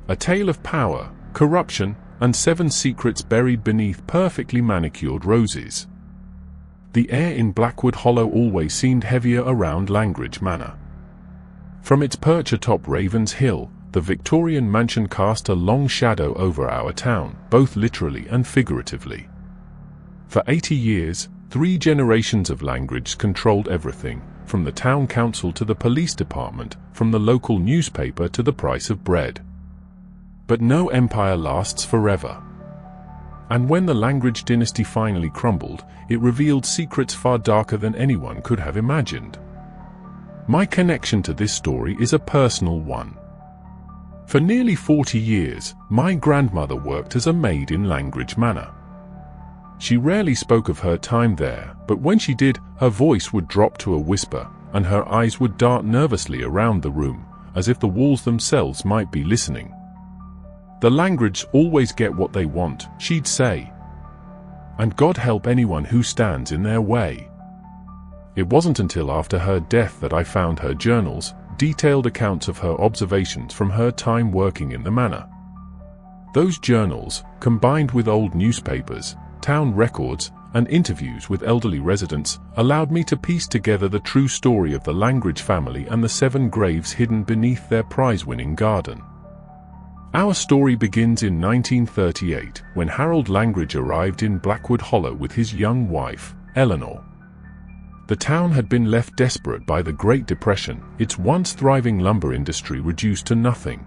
A tale of power, corruption, and 7 secrets buried beneath perfectly manicured roses. The air in Blackwood Hollow always seemed heavier around Langridge Manor. From its perch atop Raven's Hill, the Victorian mansion cast a long shadow over our town, both literally and figuratively. For 80 years, 3 generations of Langridge controlled everything, from the town council to the police department, from the local newspaper to the price of bread. But no empire lasts forever. And when the Langridge dynasty finally crumbled, it revealed secrets far darker than anyone could have imagined. My connection to this story is a personal one. For nearly 40 years, my grandmother worked as a maid in Langridge Manor. She rarely spoke of her time there, but when she did, her voice would drop to a whisper, and her eyes would dart nervously around the room, as if the walls themselves might be listening. "The Langridges always get what they want," she'd say. "And God help anyone who stands in their way." It wasn't until after her death that I found her journals, detailed accounts of her observations from her time working in the manor. Those journals, combined with old newspapers, town records, and interviews with elderly residents, allowed me to piece together the true story of the Langridge family and the 7 graves hidden beneath their prize-winning garden. Our story begins in 1938, when Harold Langridge arrived in Blackwood Hollow with his young wife, Eleanor. The town had been left desperate by the Great Depression, its once thriving lumber industry reduced to nothing.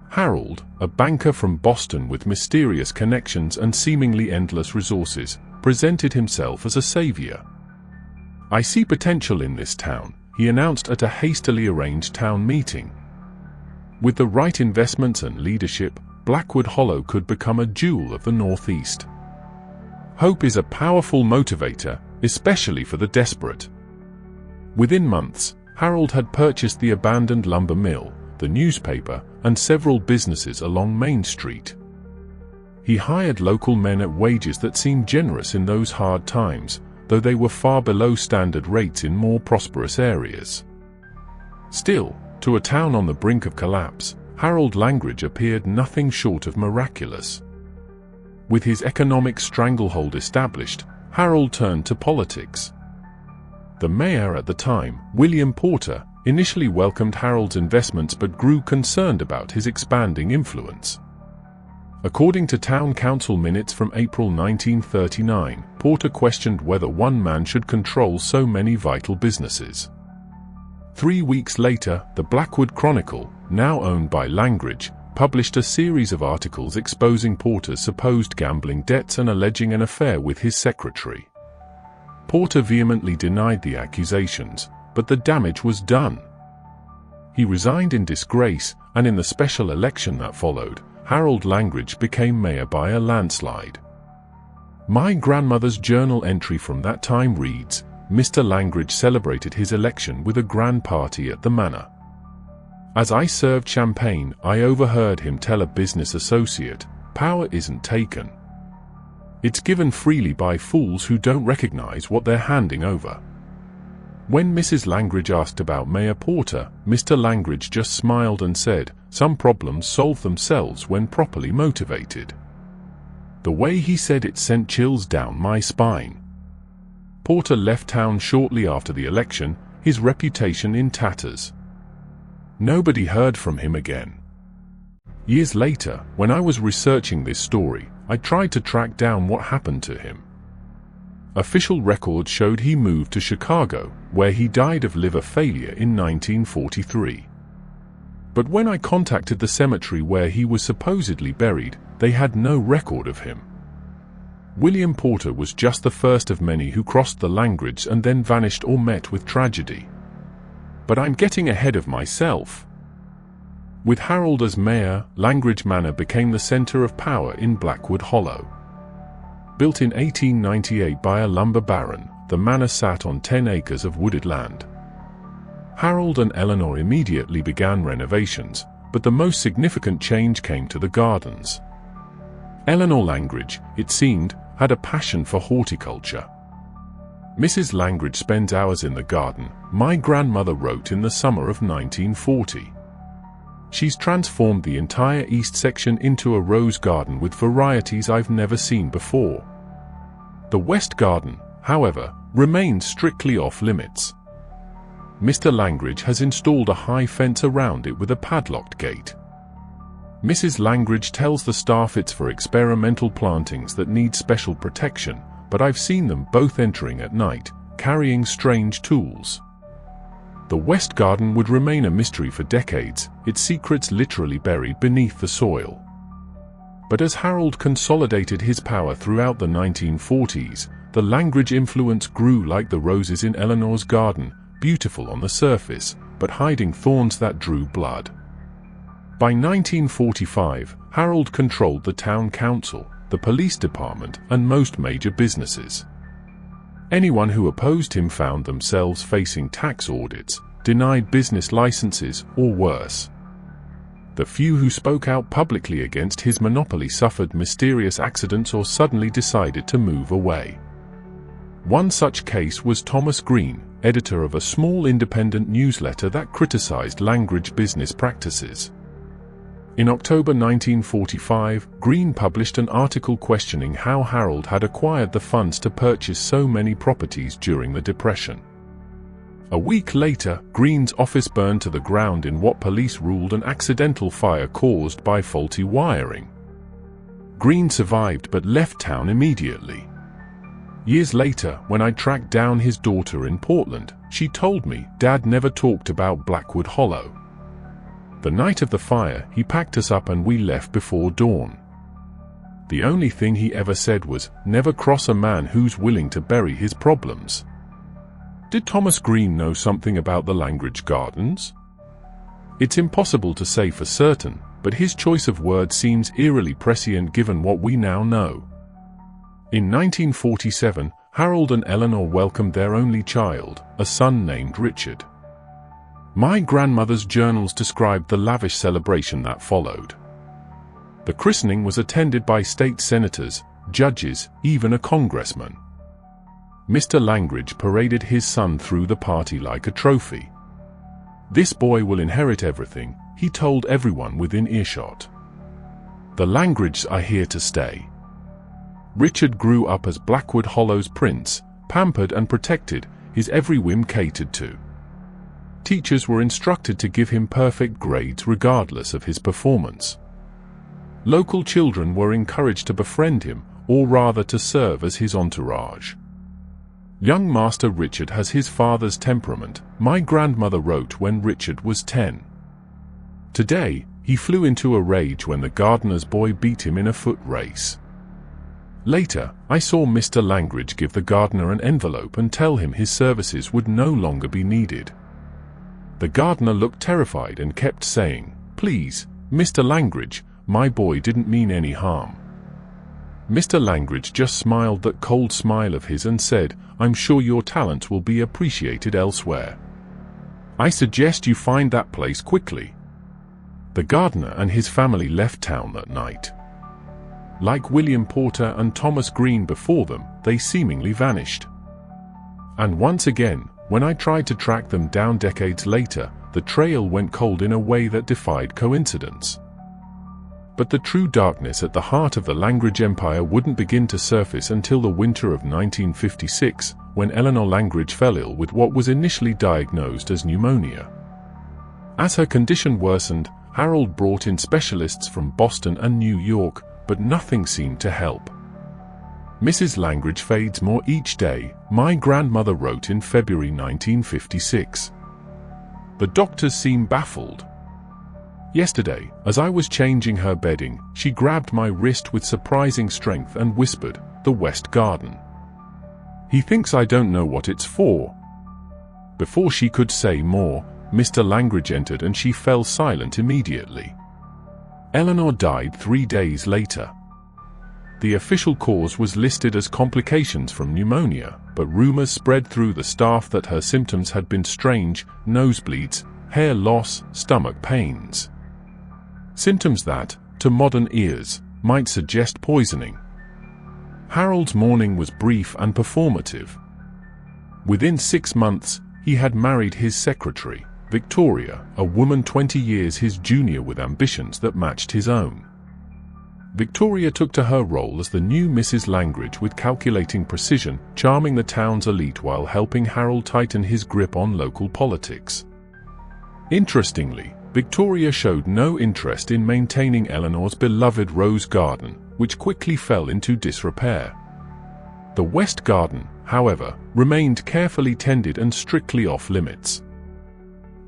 Harold, a banker from Boston with mysterious connections and seemingly endless resources, presented himself as a savior. "I see potential in this town," he announced at a hastily arranged town meeting. With the right investments and leadership, Blackwood Hollow could become a jewel of the Northeast. Hope is a powerful motivator, especially for the desperate. Within months, Harold had purchased the abandoned lumber mill, the newspaper, and several businesses along Main Street. He hired local men at wages that seemed generous in those hard times, though they were far below standard rates in more prosperous areas. Still, to a town on the brink of collapse, Harold Langridge appeared nothing short of miraculous. With his economic stranglehold established, Harold turned to politics. The mayor at the time, William Porter, initially welcomed Harold's investments but grew concerned about his expanding influence. According to town council minutes from April 1939, Porter questioned whether one man should control so many vital businesses. 3 weeks later, the Blackwood Chronicle, now owned by Langridge, published a series of articles exposing Porter's supposed gambling debts and alleging an affair with his secretary. Porter vehemently denied the accusations, but the damage was done. He resigned in disgrace, and in the special election that followed, Harold Langridge became mayor by a landslide. My grandmother's journal entry from that time reads, "Mr. Langridge celebrated his election with a grand party at the manor. As I served champagne, I overheard him tell a business associate, 'Power isn't taken. It's given freely by fools who don't recognize what they're handing over.'" When Mrs. Langridge asked about Mayor Porter, Mr. Langridge just smiled and said, "Some problems solve themselves when properly motivated." The way he said it sent chills down my spine. Porter left town shortly after the election, his reputation in tatters. Nobody heard from him again. Years later, when I was researching this story, I tried to track down what happened to him. Official records showed he moved to Chicago, where he died of liver failure in 1943. But when I contacted the cemetery where he was supposedly buried, they had no record of him. William Porter was just the first of many who crossed the Langridge and then vanished or met with tragedy. But I'm getting ahead of myself. With Harold as mayor, Langridge Manor became the center of power in Blackwood Hollow. Built in 1898 by a lumber baron, the manor sat on 10 acres of wooded land. Harold and Eleanor immediately began renovations, but the most significant change came to the gardens. Eleanor Langridge, it seemed, had a passion for horticulture. "Mrs. Langridge spends hours in the garden," my grandmother wrote in the summer of 1940. she's transformed the entire east section into a rose garden with varieties I've never seen before. The west garden, however, remains strictly off-limits. Mr. Langridge has installed a high fence around it with a padlocked gate. Mrs. Langridge tells the staff it's for experimental plantings that need special protection, but I've seen them both entering at night, carrying strange tools. The west garden would remain a mystery for decades, its secrets literally buried beneath the soil. But as Harold consolidated his power throughout the 1940s, the Langridge influence grew like the roses in Eleanor's garden, beautiful on the surface, but hiding thorns that drew blood. By 1945, Harold controlled the town council, the police department, and most major businesses. Anyone who opposed him found themselves facing tax audits, denied business licenses, or worse. The few who spoke out publicly against his monopoly suffered mysterious accidents or suddenly decided to move away. One such case was Thomas Green, editor of a small independent newsletter that criticized Langridge business practices. In October 1945, Green published an article questioning how Harold had acquired the funds to purchase so many properties during the Depression. A week later, Green's office burned to the ground in what police ruled an accidental fire caused by faulty wiring. Green survived but left town immediately. Years later, when I tracked down his daughter in Portland, she told me Dad never talked about Blackwood Hollow. The night of the fire, he packed us up and we left before dawn. The only thing he ever said was, "Never cross a man who's willing to bury his problems." Did Thomas Green know something about the Langridge Gardens? It's impossible to say for certain, but his choice of words seems eerily prescient given what we now know. In 1947, Harold and Eleanor welcomed their only child, a son named Richard. My grandmother's journals described the lavish celebration that followed. The christening was attended by state senators, judges, even a congressman. Mr. Langridge paraded his son through the party like a trophy. "This boy will inherit everything," he told everyone within earshot. "The Langridges are here to stay." Richard grew up as Blackwood Hollow's prince, pampered and protected, his every whim catered to. Teachers were instructed to give him perfect grades regardless of his performance. Local children were encouraged to befriend him, or rather to serve as his entourage. "Young Master Richard has his father's temperament," my grandmother wrote when Richard was 10. Today, he flew into a rage when the gardener's boy beat him in a foot race. Later, I saw Mr. Langridge give the gardener an envelope and tell him his services would no longer be needed. The gardener looked terrified and kept saying, "Please, Mr. Langridge, my boy didn't mean any harm." Mr. Langridge just smiled that cold smile of his and said, "I'm sure your talent will be appreciated elsewhere. I suggest you find that place quickly." The gardener and his family left town that night. Like William Porter and Thomas Green before them, they seemingly vanished. And once again, when I tried to track them down decades later, the trail went cold in a way that defied coincidence. But the true darkness at the heart of the Langridge Empire wouldn't begin to surface until the winter of 1956, when Eleanor Langridge fell ill with what was initially diagnosed as pneumonia. As her condition worsened, Harold brought in specialists from Boston and New York, but nothing seemed to help. "Mrs. Langridge fades more each day," my grandmother wrote in February 1956. The doctors seem baffled. "Yesterday, as I was changing her bedding, she grabbed my wrist with surprising strength and whispered, 'The West Garden.' He thinks I don't know what it's for." Before she could say more, Mr. Langridge entered and she fell silent immediately. Eleanor died 3 days later. The official cause was listed as complications from pneumonia, but rumors spread through the staff that her symptoms had been strange: nosebleeds, hair loss, stomach pains. Symptoms that, to modern ears, might suggest poisoning. Harold's mourning was brief and performative. Within 6 months, he had married his secretary, Victoria, a woman 20 years his junior with ambitions that matched his own. Victoria took to her role as the new Mrs. Langridge with calculating precision, charming the town's elite while helping Harold tighten his grip on local politics. Interestingly, Victoria showed no interest in maintaining Eleanor's beloved Rose Garden, which quickly fell into disrepair. The West Garden, however, remained carefully tended and strictly off-limits.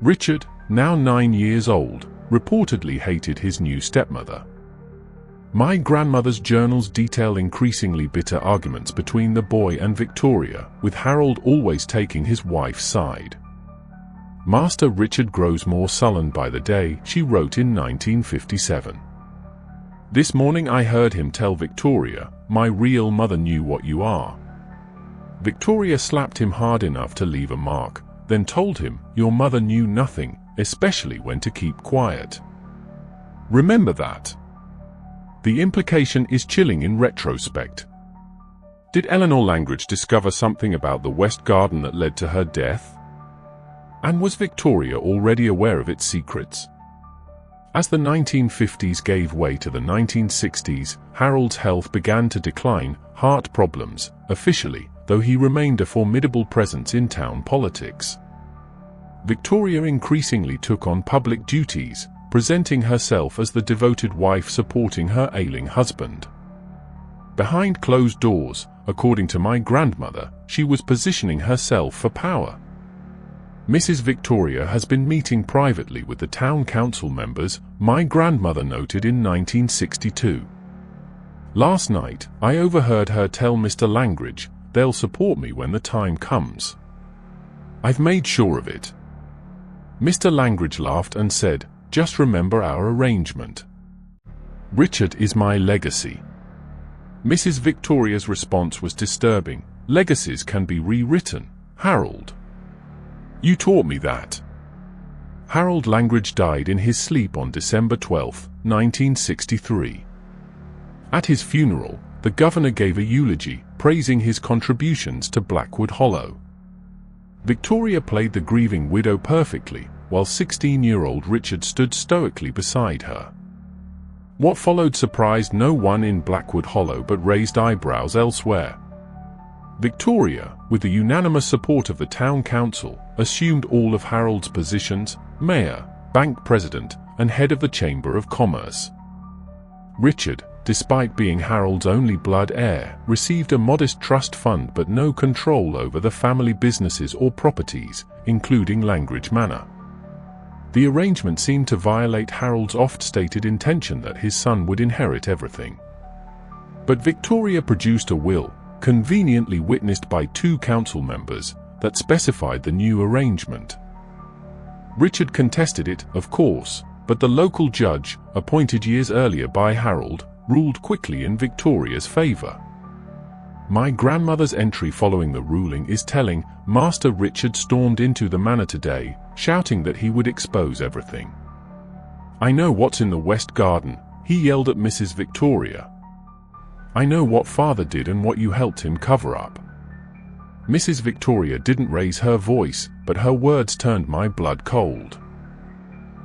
Richard, now 9 years old, reportedly hated his new stepmother. My grandmother's journals detail increasingly bitter arguments between the boy and Victoria, with Harold always taking his wife's side. Master Richard grows more sullen by the day, she wrote in 1957. This morning I heard him tell Victoria, "My real mother knew what you are." Victoria slapped him hard enough to leave a mark, then told him, "Your mother knew nothing, especially when to keep quiet." Remember that. The implication is chilling in retrospect. Did Eleanor Langridge discover something about the West Garden that led to her death? And was Victoria already aware of its secrets? As the 1950s gave way to the 1960s, Harold's health began to decline, heart problems, officially, though he remained a formidable presence in town politics. Victoria increasingly took on public duties, presenting herself as the devoted wife supporting her ailing husband. Behind closed doors, according to my grandmother, she was positioning herself for power. Mrs. Victoria has been meeting privately with the town council members, my grandmother noted in 1962. Last night, I overheard her tell Mr. Langridge, "They'll support me when the time comes. I've made sure of it." Mr. Langridge laughed and said, "Just remember our arrangement. Richard is my legacy." Mrs. Victoria's response was disturbing. "Legacies can be rewritten, Harold. You taught me that." Harold Langridge died in his sleep on December 12, 1963. At his funeral, the governor gave a eulogy, praising his contributions to Blackwood Hollow. Victoria played the grieving widow perfectly, while 16-year-old Richard stood stoically beside her. What followed surprised no one in Blackwood Hollow but raised eyebrows elsewhere. Victoria, with the unanimous support of the town council, assumed all of Harold's positions: mayor, bank president, and head of the Chamber of Commerce. Richard, despite being Harold's only blood heir, received a modest trust fund but no control over the family businesses or properties, including Langridge Manor. The arrangement seemed to violate Harold's oft-stated intention that his son would inherit everything. But Victoria produced a will, conveniently witnessed by 2 council members, that specified the new arrangement. Richard contested it, of course, but the local judge, appointed years earlier by Harold, ruled quickly in Victoria's favor. My grandmother's entry following the ruling is telling. Master Richard stormed into the manor today, shouting that he would expose everything. "I know what's in the West Garden," he yelled at Mrs. Victoria. "I know what father did and what you helped him cover up." Mrs. Victoria didn't raise her voice, but her words turned my blood cold.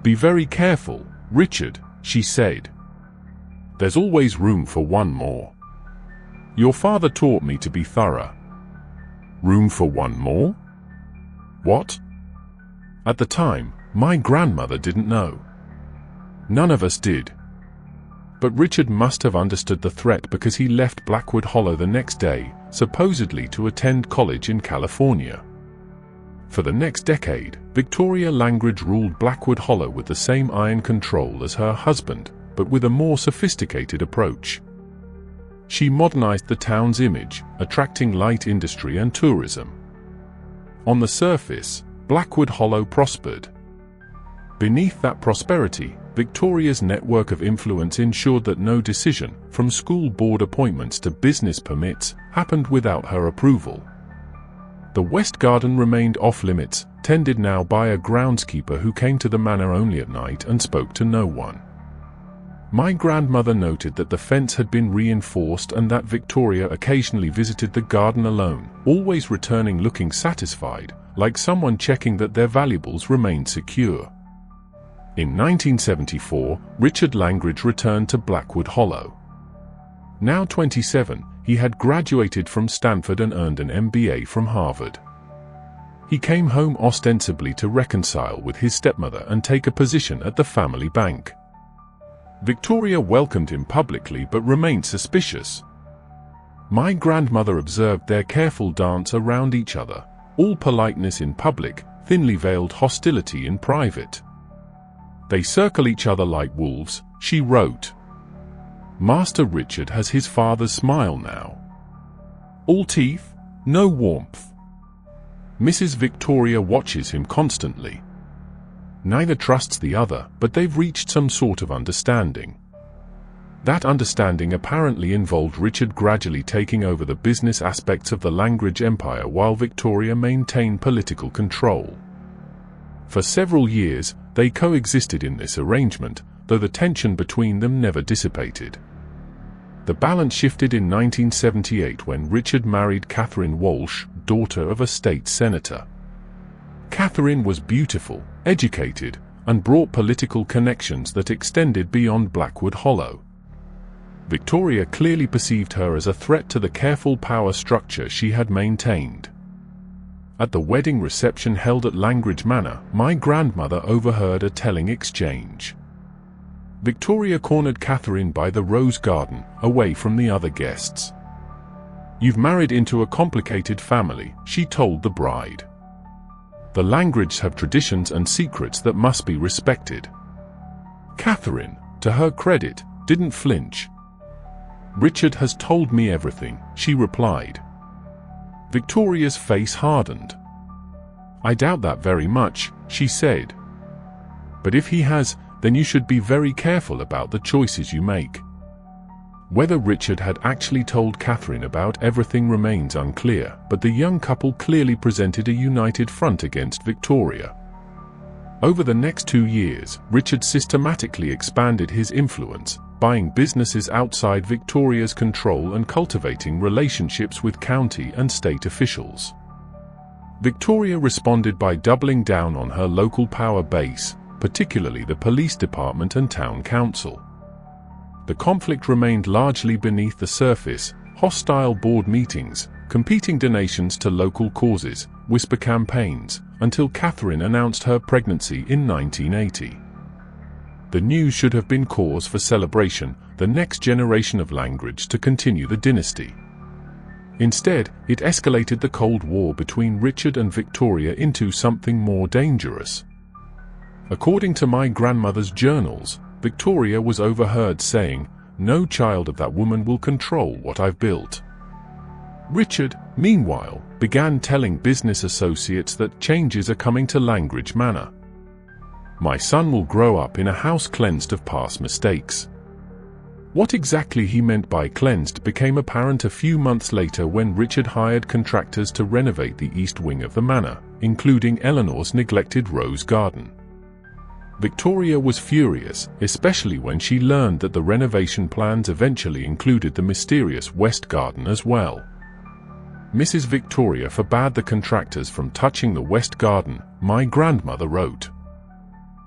"Be very careful, Richard," she said. "There's always room for one more. Your father taught me to be thorough." Room for one more? What? At the time, my grandmother didn't know. None of us did. But Richard must have understood the threat because he left Blackwood Hollow the next day, supposedly to attend college in California. For the next decade, Victoria Langridge ruled Blackwood Hollow with the same iron control as her husband, but with a more sophisticated approach. She modernized the town's image, attracting light industry and tourism. On the surface, Blackwood Hollow prospered. Beneath that prosperity, Victoria's network of influence ensured that no decision, from school board appointments to business permits, happened without her approval. The West Garden remained off-limits, tended now by a groundskeeper who came to the manor only at night and spoke to no one. My grandmother noted that the fence had been reinforced and that Victoria occasionally visited the garden alone, always returning looking satisfied, like someone checking that their valuables remained secure. In 1974, Richard Langridge returned to Blackwood Hollow. Now 27, he had graduated from Stanford and earned an MBA from Harvard. He came home ostensibly to reconcile with his stepmother and take a position at the family bank. Victoria welcomed him publicly but remained suspicious. My grandmother observed their careful dance around each other, all politeness in public, thinly veiled hostility in private. They circle each other like wolves, she wrote. Master Richard has his father's smile now. All teeth, no warmth. Mrs. Victoria watches him constantly. Neither trusts the other, but they've reached some sort of understanding. That understanding apparently involved Richard gradually taking over the business aspects of the Langridge empire while Victoria maintained political control. For several years, they coexisted in this arrangement, though the tension between them never dissipated. The balance shifted in 1978 when Richard married Catherine Walsh, daughter of a state senator. Catherine was beautiful, educated, and brought political connections that extended beyond Blackwood Hollow. Victoria clearly perceived her as a threat to the careful power structure she had maintained. At the wedding reception held at Langridge Manor, my grandmother overheard a telling exchange. Victoria cornered Catherine by the rose garden, away from the other guests. "You've married into a complicated family," she told the bride. "The Langridges have traditions and secrets that must be respected." Catherine, to her credit, didn't flinch. "Richard has told me everything," she replied. Victoria's face hardened. "I doubt that very much," she said. "But if he has, then you should be very careful about the choices you make." Whether Richard had actually told Catherine about everything remains unclear, but the young couple clearly presented a united front against Victoria. Over the next 2 years, Richard systematically expanded his influence, buying businesses outside Victoria's control and cultivating relationships with county and state officials. Victoria responded by doubling down on her local power base, particularly the police department and town council. The conflict remained largely beneath the surface: hostile board meetings, competing donations to local causes, whisper campaigns, until Catherine announced her pregnancy in 1980. The news should have been cause for celebration, the next generation of Langridge to continue the dynasty. Instead, it escalated the Cold War between Richard and Victoria into something more dangerous. According to my grandmother's journals, Victoria was overheard saying, "No child of that woman will control what I've built." Richard, meanwhile, began telling business associates that changes are coming to Langridge Manor. "My son will grow up in a house cleansed of past mistakes." What exactly he meant by cleansed became apparent a few months later when Richard hired contractors to renovate the east wing of the manor, including Eleanor's neglected rose garden. Victoria was furious, especially when she learned that the renovation plans eventually included the mysterious west garden as well. Mrs. Victoria forbade the contractors from touching the west garden, my grandmother wrote.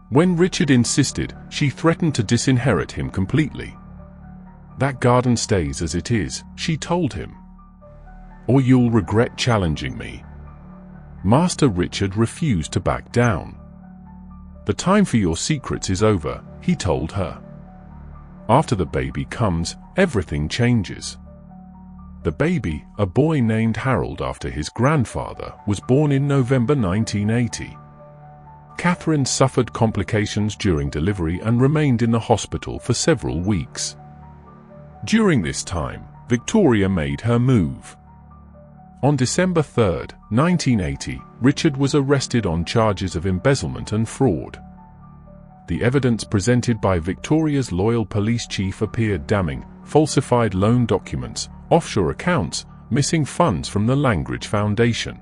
When Richard insisted, she threatened to disinherit him completely. "That garden stays as it is," she told him, "or you'll regret challenging me." Master Richard refused to back down. "The time for your secrets is over," he told her. "After the baby comes, everything changes." The baby, a boy named Harold after his grandfather, was born in November 1980. Catherine suffered complications during delivery and remained in the hospital for several weeks. During this time, Victoria made her move. On December 3, 1980, Richard was arrested on charges of embezzlement and fraud. The evidence presented by Victoria's loyal police chief appeared damning: falsified loan documents, offshore accounts, missing funds from the Langridge Foundation.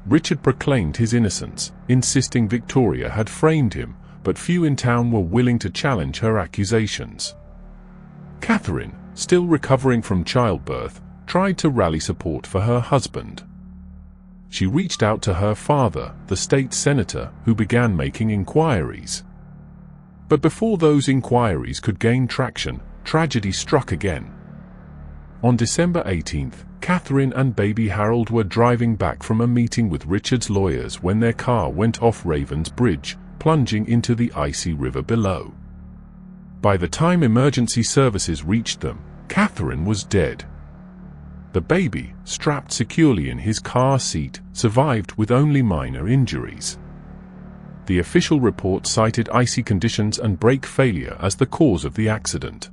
Richard proclaimed his innocence, insisting Victoria had framed him, but few in town were willing to challenge her accusations. Catherine, still recovering from childbirth, tried to rally support for her husband. She reached out to her father, the state senator, who began making inquiries. But before those inquiries could gain traction, tragedy struck again. On December 18th, Catherine and baby Harold were driving back from a meeting with Richard's lawyers when their car went off Raven's Bridge, plunging into the icy river below. By the time emergency services reached them, Catherine was dead. The baby, strapped securely in his car seat, survived with only minor injuries. The official report cited icy conditions and brake failure as the cause of the accident.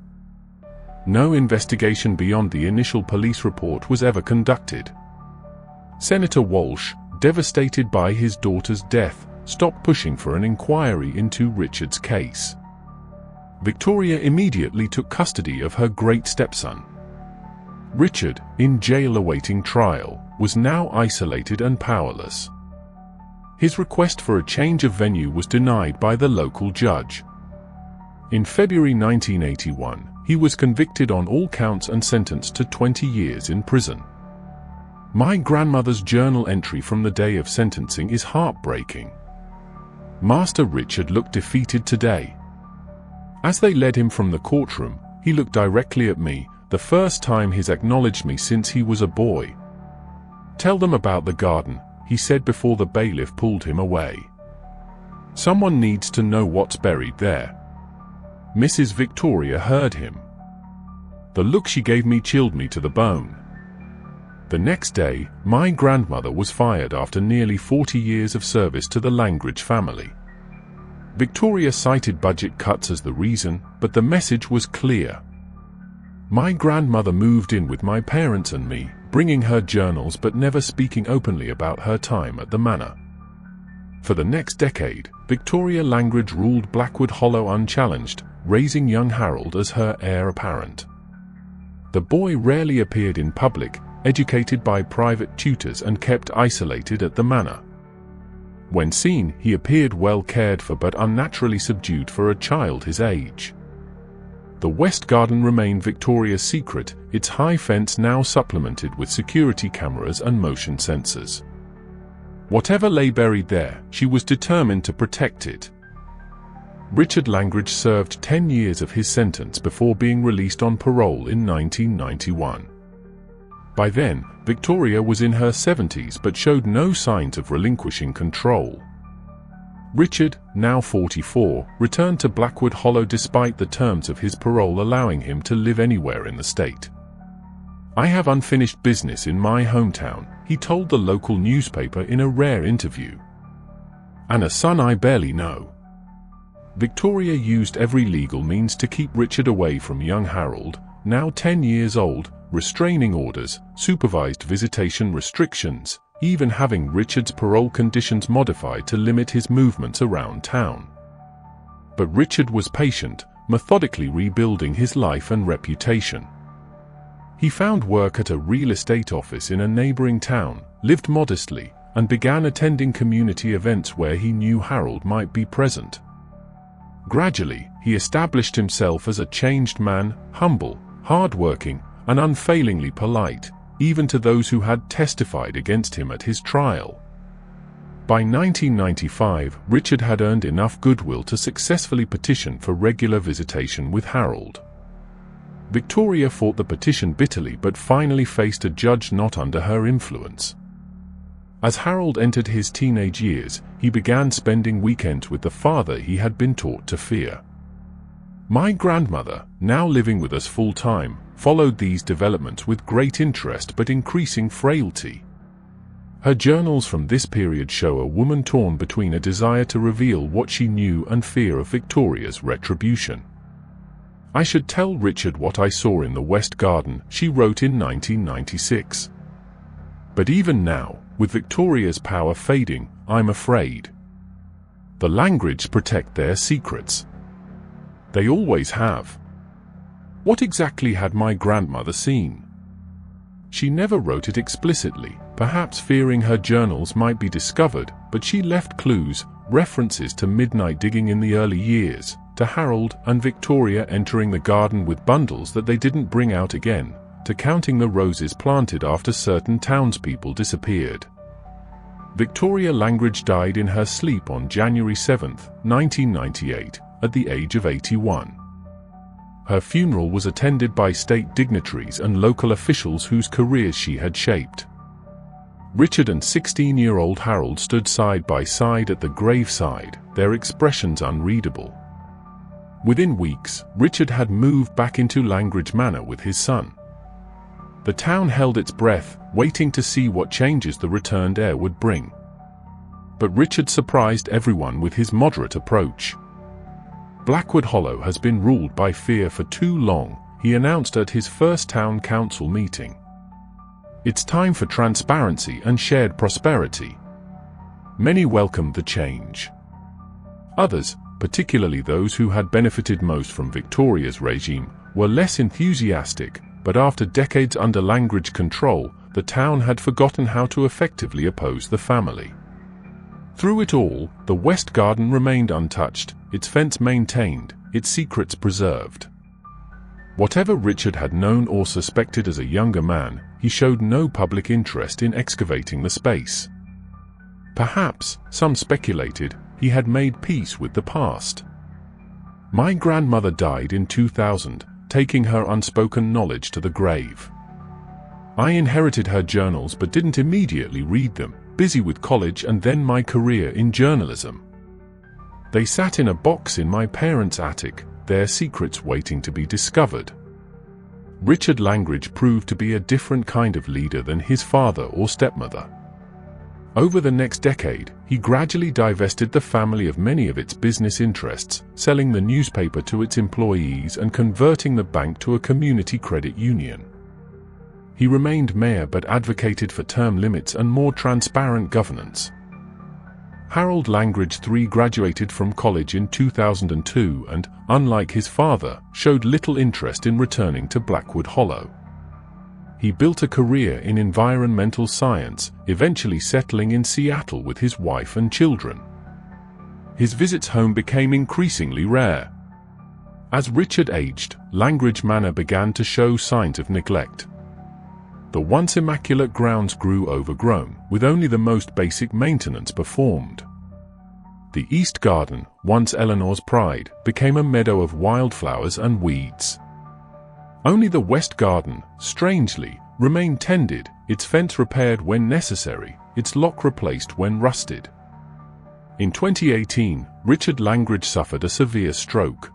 No investigation beyond the initial police report was ever conducted. Senator Walsh, devastated by his daughter's death, stopped pushing for an inquiry into Richard's case. Victoria immediately took custody of her great stepson. Richard, in jail awaiting trial, was now isolated and powerless. His request for a change of venue was denied by the local judge. In February 1981, he was convicted on all counts and sentenced to 20 years in prison. My grandmother's journal entry from the day of sentencing is heartbreaking. Master Richard looked defeated today. As they led him from the courtroom, he looked directly at me, the first time he's acknowledged me since he was a boy. "Tell them about the garden," he said before the bailiff pulled him away. "Someone needs to know what's buried there." Mrs. Victoria heard him. The look she gave me chilled me to the bone. The next day, my grandmother was fired after nearly 40 years of service to the Langridge family. Victoria cited budget cuts as the reason, but the message was clear. My grandmother moved in with my parents and me, bringing her journals but never speaking openly about her time at the manor. For the next decade, Victoria Langridge ruled Blackwood Hollow unchallenged, raising young Harold as her heir apparent. The boy rarely appeared in public, educated by private tutors and kept isolated at the manor. When seen, he appeared well cared for but unnaturally subdued for a child his age. The West Garden remained Victoria's secret, its high fence now supplemented with security cameras and motion sensors. Whatever lay buried there, she was determined to protect it. Richard Langridge served 10 years of his sentence before being released on parole in 1991. By then, Victoria was in her 70s but showed no signs of relinquishing control. Richard, now 44, returned to Blackwood Hollow despite the terms of his parole allowing him to live anywhere in the state. "I have unfinished business in my hometown," he told the local newspaper in a rare interview. "And a son I barely know." Victoria used every legal means to keep Richard away from young Harold, now 10 years old, restraining orders, supervised visitation restrictions, even having Richard's parole conditions modified to limit his movements around town. But Richard was patient, methodically rebuilding his life and reputation. He found work at a real estate office in a neighboring town, lived modestly, and began attending community events where he knew Harold might be present. Gradually, he established himself as a changed man, humble, hard-working, and unfailingly polite, even to those who had testified against him at his trial. By 1995, Richard had earned enough goodwill to successfully petition for regular visitation with Harold. Victoria fought the petition bitterly but finally faced a judge not under her influence. As Harold entered his teenage years, he began spending weekends with the father he had been taught to fear. My grandmother, now living with us full-time, followed these developments with great interest but increasing frailty. Her journals from this period show a woman torn between a desire to reveal what she knew and fear of Victoria's retribution. "I should tell Richard what I saw in the West Garden," she wrote in 1996. But even now, with Victoria's power fading, I'm afraid. The Langridge protect their secrets. They always have. What exactly had my grandmother seen? She never wrote it explicitly, perhaps fearing her journals might be discovered, but she left clues, references to midnight digging in the early years, to Harold and Victoria entering the garden with bundles that they didn't bring out again, to counting the roses planted after certain townspeople disappeared. Victoria Langridge died in her sleep on January 7, 1998, at the age of 81. Her funeral was attended by state dignitaries and local officials whose careers she had shaped. Richard and 16-year-old Harold stood side by side at the graveside, their expressions unreadable. Within weeks, Richard had moved back into Langridge Manor with his son. The town held its breath, waiting to see what changes the returned heir would bring. But Richard surprised everyone with his moderate approach. Blackwood Hollow has been ruled by fear for too long, he announced at his first town council meeting. It's time for transparency and shared prosperity. Many welcomed the change. Others, particularly those who had benefited most from Victoria's regime, were less enthusiastic, but after decades under Langridge control, the town had forgotten how to effectively oppose the family. Through it all, the West Garden remained untouched, its fence maintained, its secrets preserved. Whatever Richard had known or suspected as a younger man, he showed no public interest in excavating the space. Perhaps, some speculated, he had made peace with the past. My grandmother died in 2000, taking her unspoken knowledge to the grave. I inherited her journals but didn't immediately read them, busy with college and then my career in journalism. They sat in a box in my parents' attic, their secrets waiting to be discovered. Richard Langridge proved to be a different kind of leader than his father or stepmother. Over the next decade, he gradually divested the family of many of its business interests, selling the newspaper to its employees and converting the bank to a community credit union. He remained mayor but advocated for term limits and more transparent governance. Harold Langridge III graduated from college in 2002 and, unlike his father, showed little interest in returning to Blackwood Hollow. He built a career in environmental science, eventually settling in Seattle with his wife and children. His visits home became increasingly rare. As Richard aged, Langridge Manor began to show signs of neglect. The once immaculate grounds grew overgrown, with only the most basic maintenance performed. The East Garden, once Eleanor's pride, became a meadow of wildflowers and weeds. Only the West Garden, strangely, remained tended, its fence repaired when necessary, its lock replaced when rusted. In 2018, Richard Langridge suffered a severe stroke.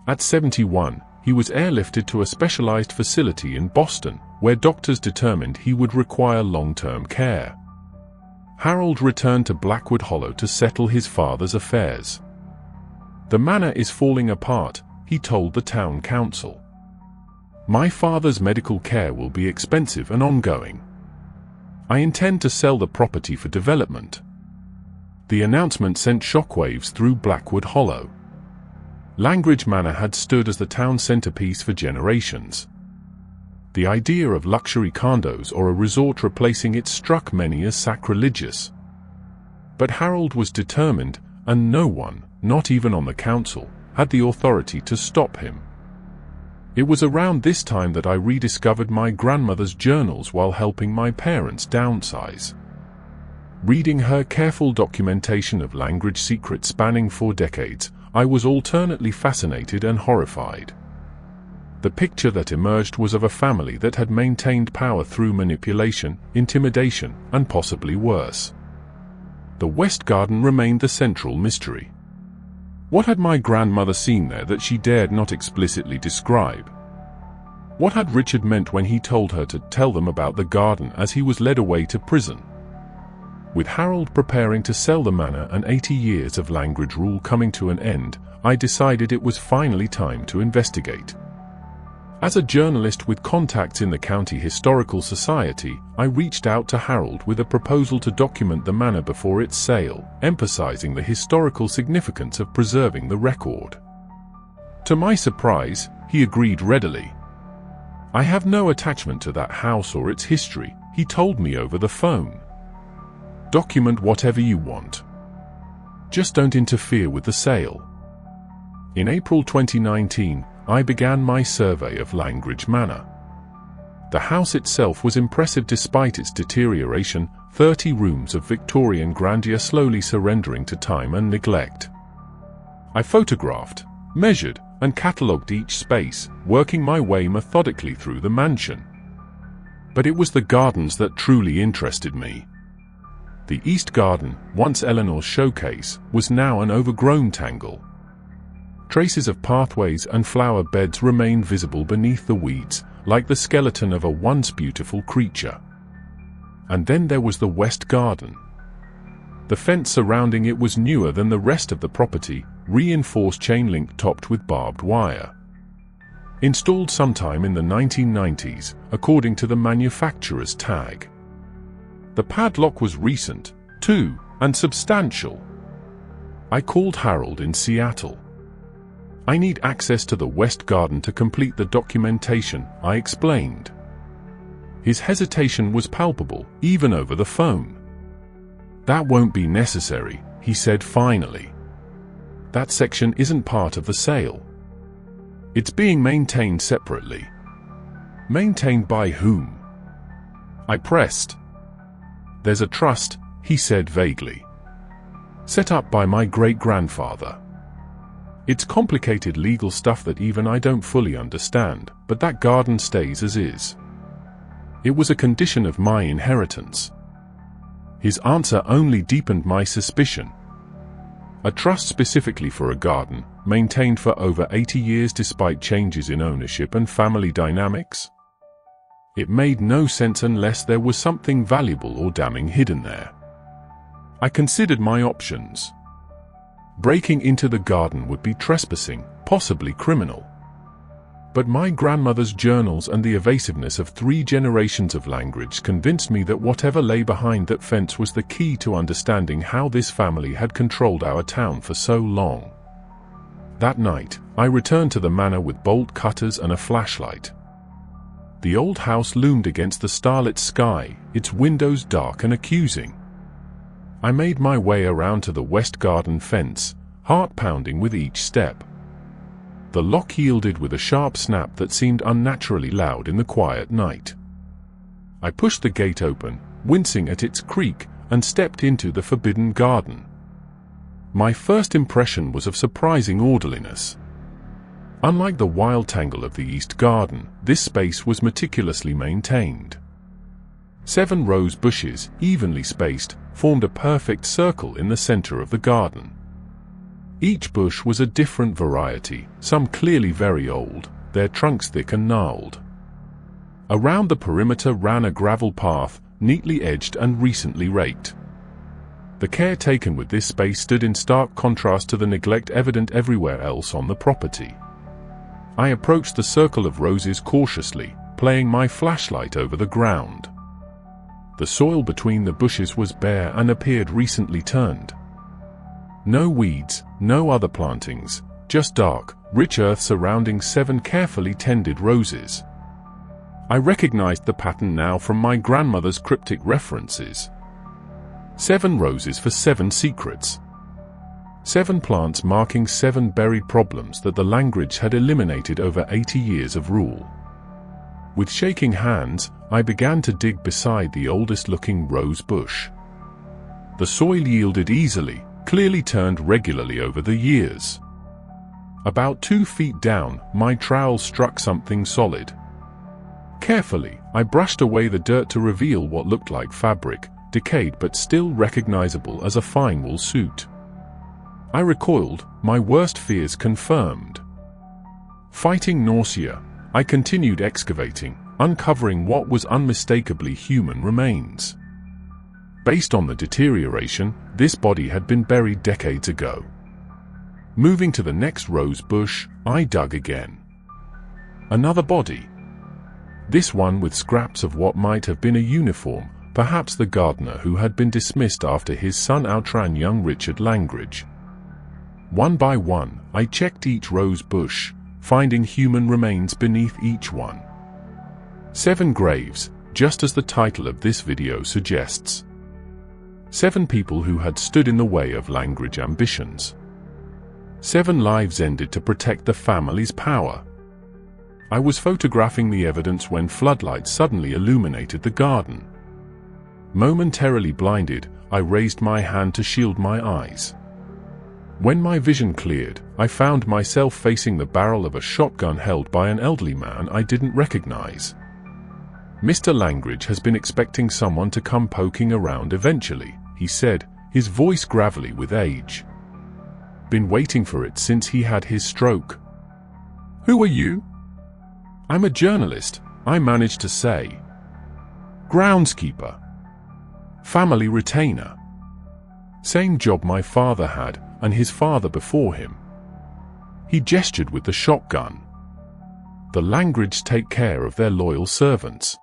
At 71, he was airlifted to a specialized facility in Boston, where doctors determined he would require long-term care. Harold returned to Blackwood Hollow to settle his father's affairs. "The manor is falling apart," he told the town council. "My father's medical care will be expensive and ongoing. I intend to sell the property for development." The announcement sent shockwaves through Blackwood Hollow. Langridge Manor had stood as the town centerpiece for generations. The idea of luxury condos or a resort replacing it struck many as sacrilegious. But Harold was determined, and no one, not even on the council, had the authority to stop him. It was around this time that I rediscovered my grandmother's journals while helping my parents downsize. Reading her careful documentation of Langridge secrets spanning 4 decades, I was alternately fascinated and horrified. The picture that emerged was of a family that had maintained power through manipulation, intimidation, and possibly worse. The West Garden remained the central mystery. What had my grandmother seen there that she dared not explicitly describe? What had Richard meant when he told her to tell them about the garden as he was led away to prison? With Harold preparing to sell the manor and 80 years of Langridge rule coming to an end, I decided it was finally time to investigate. As a journalist with contacts in the County Historical Society, I reached out to Harold with a proposal to document the manor before its sale, emphasizing the historical significance of preserving the record. To my surprise, he agreed readily. "I have no attachment to that house or its history," he told me over the phone. "Document whatever you want. Just don't interfere with the sale. In April 2019, I began my survey of Langridge Manor. The house itself was impressive despite its deterioration, 30 rooms of Victorian grandeur slowly surrendering to time and neglect. I photographed, measured, and catalogued each space, working my way methodically through the mansion. But it was the gardens that truly interested me. The East Garden, once Eleanor's showcase, was now an overgrown tangle. Traces of pathways and flower beds remained visible beneath the weeds, like the skeleton of a once beautiful creature. And then there was the West Garden. The fence surrounding it was newer than the rest of the property, reinforced chain link topped with barbed wire. Installed sometime in the 1990s, according to the manufacturer's tag. The padlock was recent, too, and substantial. I called Harold in Seattle. I need access to the West Garden to complete the documentation, I explained. His hesitation was palpable, even over the phone. That won't be necessary, he said finally. That section isn't part of the sale. It's being maintained separately. Maintained by whom? I pressed. There's a trust, he said vaguely. Set up by my great-grandfather. It's complicated legal stuff that even I don't fully understand, but that garden stays as is. It was a condition of my inheritance. His answer only deepened my suspicion. A trust specifically for a garden, maintained for over 80 years despite changes in ownership and family dynamics? It made no sense unless there was something valuable or damning hidden there. I considered my options. Breaking into the garden would be trespassing, possibly criminal. But my grandmother's journals and the evasiveness of 3 generations of Langridge convinced me that whatever lay behind that fence was the key to understanding how this family had controlled our town for so long. That night, I returned to the manor with bolt cutters and a flashlight. The old house loomed against the starlit sky, its windows dark and accusing. I made my way around to the West Garden fence, heart pounding with each step. The lock yielded with a sharp snap that seemed unnaturally loud in the quiet night. I pushed the gate open, wincing at its creak, and stepped into the forbidden garden. My first impression was of surprising orderliness. Unlike the wild tangle of the East Garden, this space was meticulously maintained. 7 rose bushes, evenly spaced, formed a perfect circle in the center of the garden. Each bush was a different variety, some clearly very old, their trunks thick and gnarled. Around the perimeter ran a gravel path, neatly edged and recently raked. The care taken with this space stood in stark contrast to the neglect evident everywhere else on the property. I approached the circle of roses cautiously, playing my flashlight over the ground. The soil between the bushes was bare and appeared recently turned. No weeds, no other plantings, just dark, rich earth surrounding 7 carefully tended roses. I recognized the pattern now from my grandmother's cryptic references. 7 roses for 7 secrets. 7 plants marking 7 buried problems that the Langridge had eliminated over 80 years of rule. With shaking hands, I began to dig beside the oldest-looking rose bush. The soil yielded easily, clearly turned regularly over the years. About 2 feet down, my trowel struck something solid. Carefully, I brushed away the dirt to reveal what looked like fabric, decayed but still recognizable as a fine wool suit. I recoiled, my worst fears confirmed. Fighting nausea, I continued excavating, uncovering what was unmistakably human remains. Based on the deterioration, this body had been buried decades ago. Moving to the next rose bush, I dug again. Another body. This one with scraps of what might have been a uniform, perhaps the gardener who had been dismissed after his son outran young Richard Langridge. One by one, I checked each rose bush, finding human remains beneath each one. 7 graves, just as the title of this video suggests. 7 people who had stood in the way of Langridge ambitions. 7 lives ended to protect the family's power. I was photographing the evidence when floodlights suddenly illuminated the garden. Momentarily blinded, I raised my hand to shield my eyes. When my vision cleared, I found myself facing the barrel of a shotgun held by an elderly man I didn't recognize. "Mr. Langridge has been expecting someone to come poking around eventually," he said, his voice gravelly with age. "Been waiting for it since he had his stroke." "Who are you?" "I'm a journalist," I managed to say. "Groundskeeper. Family retainer. Same job my father had, and his father before him." He gestured with the shotgun. "The Langridges take care of their loyal servants."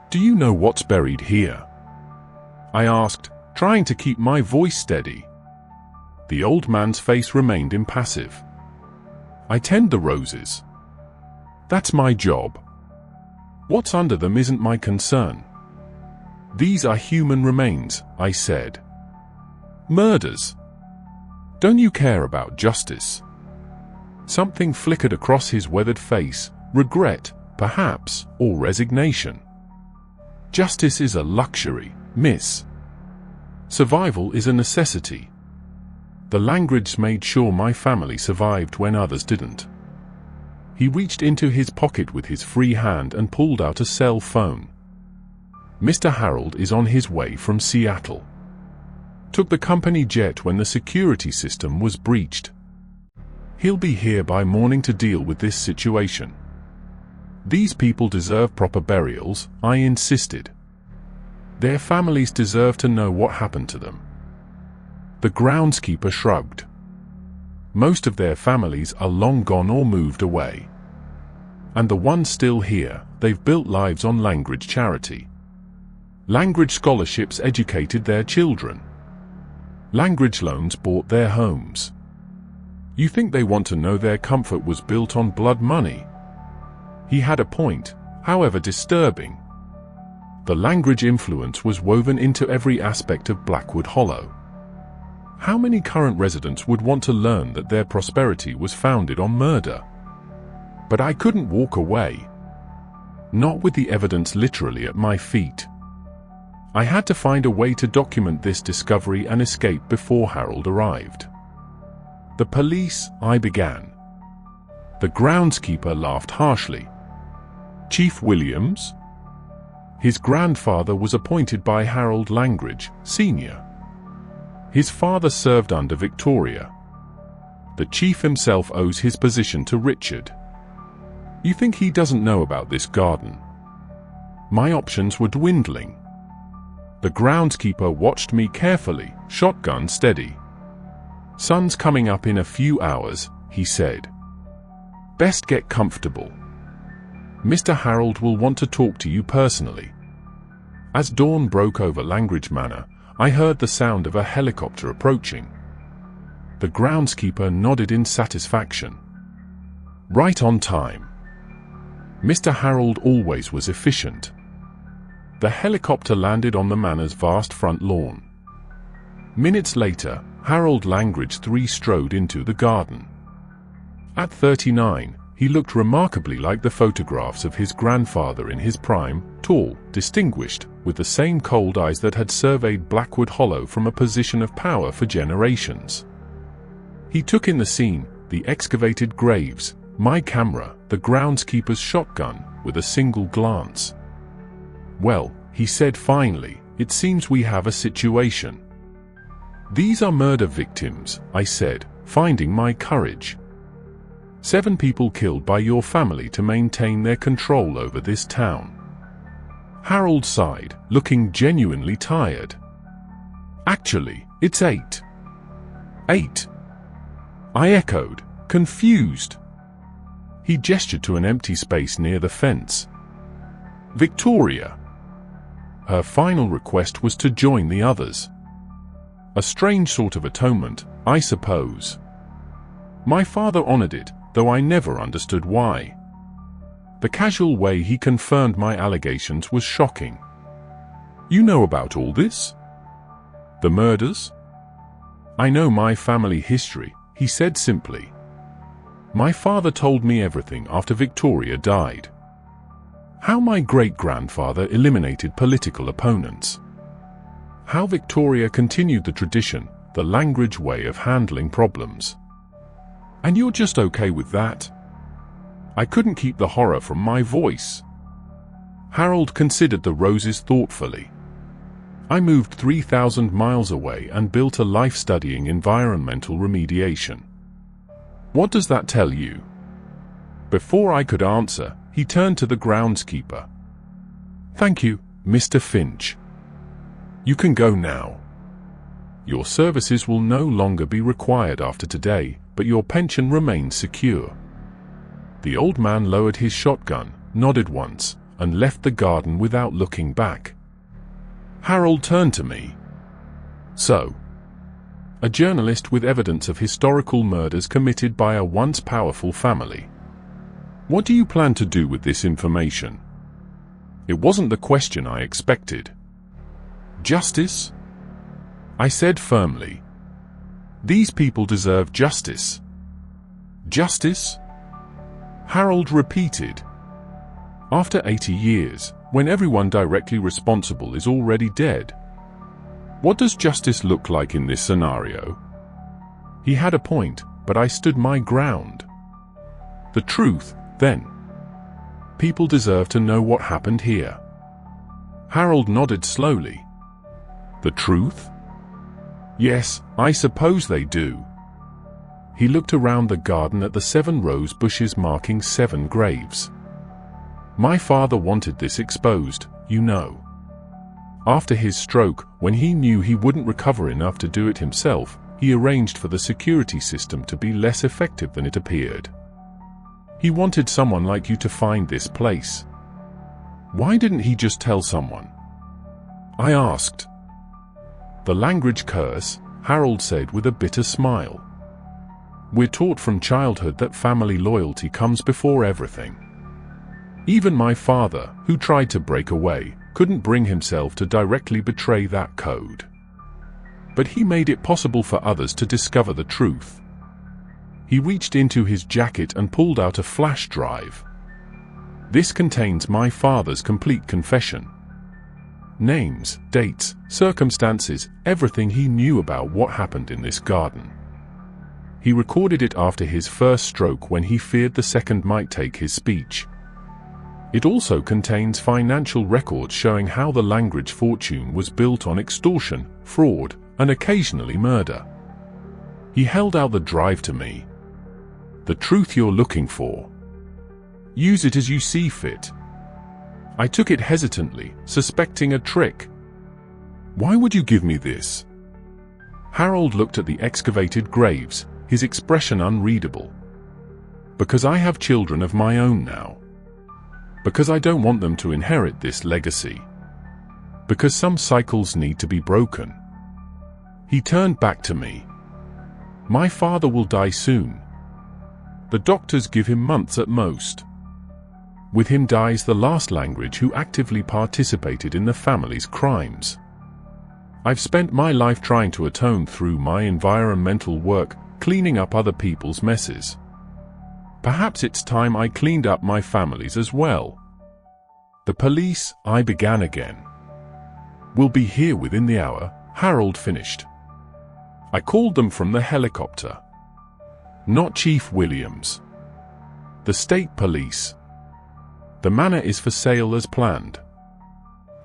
"Do you know what's buried here?" I asked, trying to keep my voice steady. The old man's face remained impassive. "I tend the roses. That's my job. What's under them isn't my concern." "These are human remains," I said. "Murders. Don't you care about justice?" Something flickered across his weathered face, regret, perhaps, or resignation. "Justice is a luxury, miss. Survival is a necessity. The Langridges made sure my family survived when others didn't." He reached into his pocket with his free hand and pulled out a cell phone. "Mr. Harold is on his way from Seattle. Took the company jet when the security system was breached. He'll be here by morning to deal with this situation. These people deserve proper burials," I insisted. "Their families deserve to know what happened to them." The groundskeeper shrugged. "Most of their families are long gone or moved away. And the ones still here, they've built lives on Langridge charity. Langridge scholarships educated their children. Langridge loans bought their homes. You think they want to know their comfort was built on blood money?" He had a point, however disturbing. The Langridge influence was woven into every aspect of Blackwood Hollow. How many current residents would want to learn that their prosperity was founded on murder? But I couldn't walk away. Not with the evidence literally at my feet. I had to find a way to document this discovery and escape before Harold arrived. "The police," I began. The groundskeeper laughed harshly. "Chief Williams?" His grandfather was appointed by Harold Langridge, Sr. His father served under Victoria. The chief himself owes his position to Richard. You think he doesn't know about this garden? My options were dwindling. The groundskeeper watched me carefully, shotgun steady. "Sun's coming up in a few hours," he said. "Best get comfortable. Mr. Harold will want to talk to you personally." As dawn broke over Langridge Manor, I heard the sound of a helicopter approaching. The groundskeeper nodded in satisfaction. Right on time. Mr. Harold always was efficient. The helicopter landed on the manor's vast front lawn. Minutes later, Harold Langridge III strode into the garden. At 39, he looked remarkably like the photographs of his grandfather in his prime, tall, distinguished, with the same cold eyes that had surveyed Blackwood Hollow from a position of power for generations. He took in the scene, the excavated graves, my camera, the groundskeeper's shotgun, with a single glance. "Well," he said finally, "it seems we have a situation." "These are murder victims," I said, finding my courage. 7 people killed by your family to maintain their control over this town." Harold sighed, looking genuinely tired. "Actually, it's 8. 8. I echoed, confused. He gestured to an empty space near the fence. "Victoria." Her final request was to join the others. A strange sort of atonement, I suppose. My father honored it, though I never understood why. The casual way he confirmed my allegations was shocking. "You know about all this?" The murders? I know my family history, he said simply. My father told me everything after Victoria died. How my great-grandfather eliminated political opponents. How Victoria continued the tradition, the Langridge way of handling problems. And you're just okay with that? I couldn't keep the horror from my voice. Harold considered the roses thoughtfully. I moved 3,000 miles away and built a life studying environmental remediation. What does that tell you? Before I could answer, he turned to the groundskeeper. Thank you, Mr. Finch. You can go now. Your services will no longer be required after today, but your pension remains secure. The old man lowered his shotgun, nodded once, and left the garden without looking back. Harold turned to me. So, a journalist with evidence of historical murders committed by a once powerful family. What do you plan to do with this information? It wasn't the question I expected. Justice? I said firmly. These people deserve justice. Justice? Harold repeated. After 80 years, when everyone directly responsible is already dead. What does justice look like in this scenario? He had a point, but I stood my ground. The truth, then. People deserve to know what happened here. Harold nodded slowly. The truth? Yes, I suppose they do. He looked around the garden at the 7 rose bushes marking 7 graves. My father wanted this exposed, you know. After his stroke, when he knew he wouldn't recover enough to do it himself, he arranged for the security system to be less effective than it appeared. He wanted someone like you to find this place. Why didn't he just tell someone? I asked. The Langridge curse, Harold said with a bitter smile. We're taught from childhood that family loyalty comes before everything. Even my father, who tried to break away, couldn't bring himself to directly betray that code. But he made it possible for others to discover the truth. He reached into his jacket and pulled out a flash drive. This contains my father's complete confession. Names, dates, circumstances, everything he knew about what happened in this garden. He recorded it after his first stroke when he feared the second might take his speech. It also contains financial records showing how the Langridge fortune was built on extortion, fraud, and occasionally murder. He held out the drive to me. The truth you're looking for. Use it as you see fit. I took it hesitantly, suspecting a trick. Why would you give me this? Harold looked at the excavated graves, his expression unreadable. Because I have children of my own now. Because I don't want them to inherit this legacy. Because some cycles need to be broken. He turned back to me. My father will die soon. The doctors give him months at most. With him dies the last Langridge who actively participated in the family's crimes. I've spent my life trying to atone through my environmental work, cleaning up other people's messes. Perhaps it's time I cleaned up my family's as well. The police, I began again. Will be here within the hour, Harold finished. I called them from the helicopter. Not Chief Williams. The state police. The manor is for sale as planned.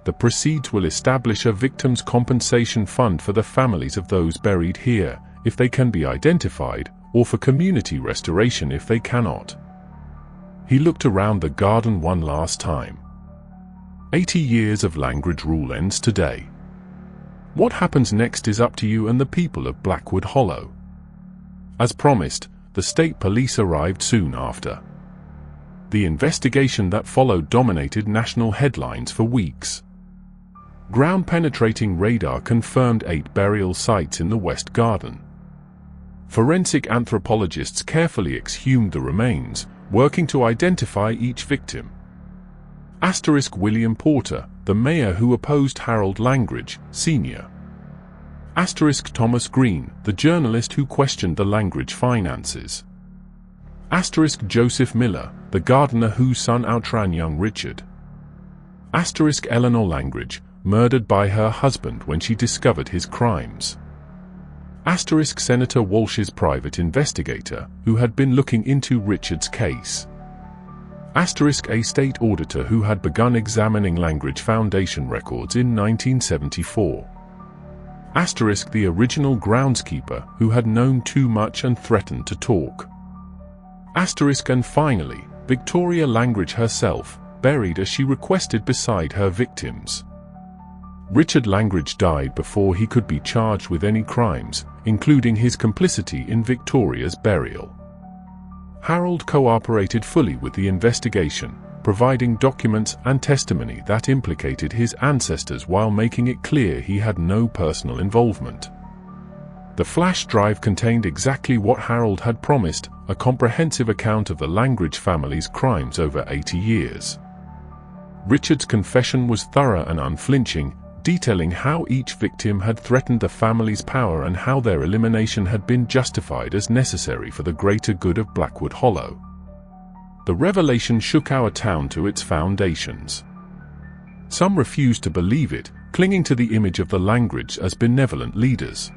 The proceeds will establish a victims' compensation fund for the families of those buried here, if they can be identified, or for community restoration if they cannot. He looked around the garden one last time. 80 years of Langridge rule ends today. What happens next is up to you and the people of Blackwood Hollow. As promised, the state police arrived soon after. The investigation that followed dominated national headlines for weeks. Ground-penetrating radar confirmed 8 burial sites in the West Garden. Forensic anthropologists carefully exhumed the remains, working to identify each victim. William Porter, the mayor who opposed Harold Langridge, Sr. Thomas Green, the journalist who questioned the Langridge finances. Joseph Miller, the gardener whose son outran young Richard. Eleanor Langridge, murdered by her husband when she discovered his crimes. Senator Walsh's private investigator, who had been looking into Richard's case. A state auditor who had begun examining Langridge Foundation records in 1974. The original groundskeeper who had known too much and threatened to talk. And finally, Victoria Langridge herself, buried as she requested beside her victims. Richard Langridge died before he could be charged with any crimes, including his complicity in Victoria's burial. Harold cooperated fully with the investigation, providing documents and testimony that implicated his ancestors while making it clear he had no personal involvement. The flash drive contained exactly what Harold had promised, a comprehensive account of the Langridge family's crimes over 80 years. Richard's confession was thorough and unflinching, detailing how each victim had threatened the family's power and how their elimination had been justified as necessary for the greater good of Blackwood Hollow. The revelation shook our town to its foundations. Some refused to believe it, clinging to the image of the Langridges as benevolent leaders.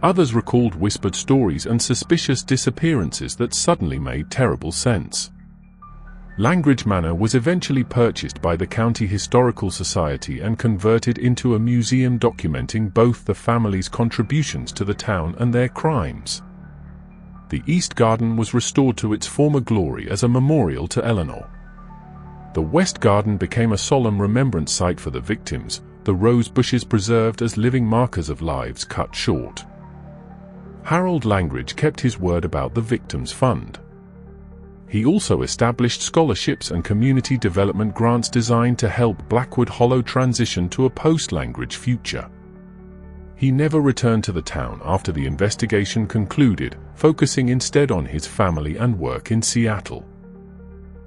Others recalled whispered stories and suspicious disappearances that suddenly made terrible sense. Langridge Manor was eventually purchased by the County Historical Society and converted into a museum documenting both the family's contributions to the town and their crimes. The East Garden was restored to its former glory as a memorial to Eleanor. The West Garden became a solemn remembrance site for the victims, the rose bushes preserved as living markers of lives cut short. Harold Langridge kept his word about the Victims' Fund. He also established scholarships and community development grants designed to help Blackwood Hollow transition to a post-Langridge future. He never returned to the town after the investigation concluded, focusing instead on his family and work in Seattle.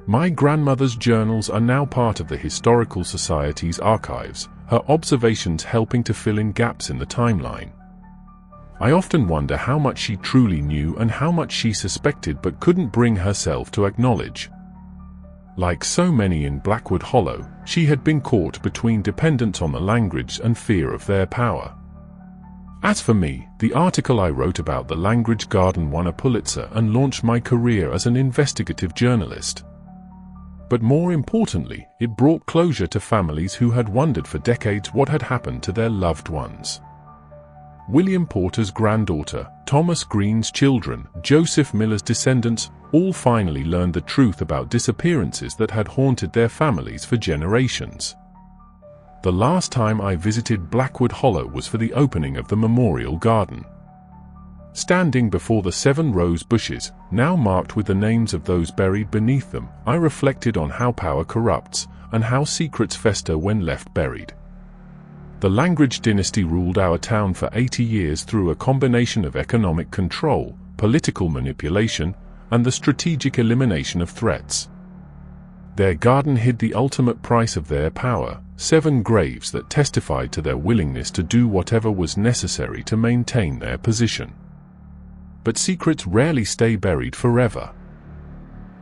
My grandmother's journals are now part of the Historical Society's archives, her observations helping to fill in gaps in the timeline. I often wonder how much she truly knew and how much she suspected but couldn't bring herself to acknowledge. Like so many in Blackwood Hollow, she had been caught between dependence on the Langridges and fear of their power. As for me, the article I wrote about the Langridge Garden won a Pulitzer and launched my career as an investigative journalist. But more importantly, it brought closure to families who had wondered for decades what had happened to their loved ones. William Porter's granddaughter, Thomas Green's children, Joseph Miller's descendants, all finally learned the truth about disappearances that had haunted their families for generations. The last time I visited Blackwood Hollow was for the opening of the Memorial Garden. Standing before the 7 rose bushes, now marked with the names of those buried beneath them, I reflected on how power corrupts, and how secrets fester when left buried. The Langridge dynasty ruled our town for 80 years through a combination of economic control, political manipulation, and the strategic elimination of threats. Their garden hid the ultimate price of their power, 7 graves that testified to their willingness to do whatever was necessary to maintain their position. But secrets rarely stay buried forever.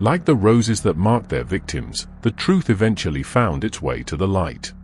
Like the roses that marked their victims, the truth eventually found its way to the light.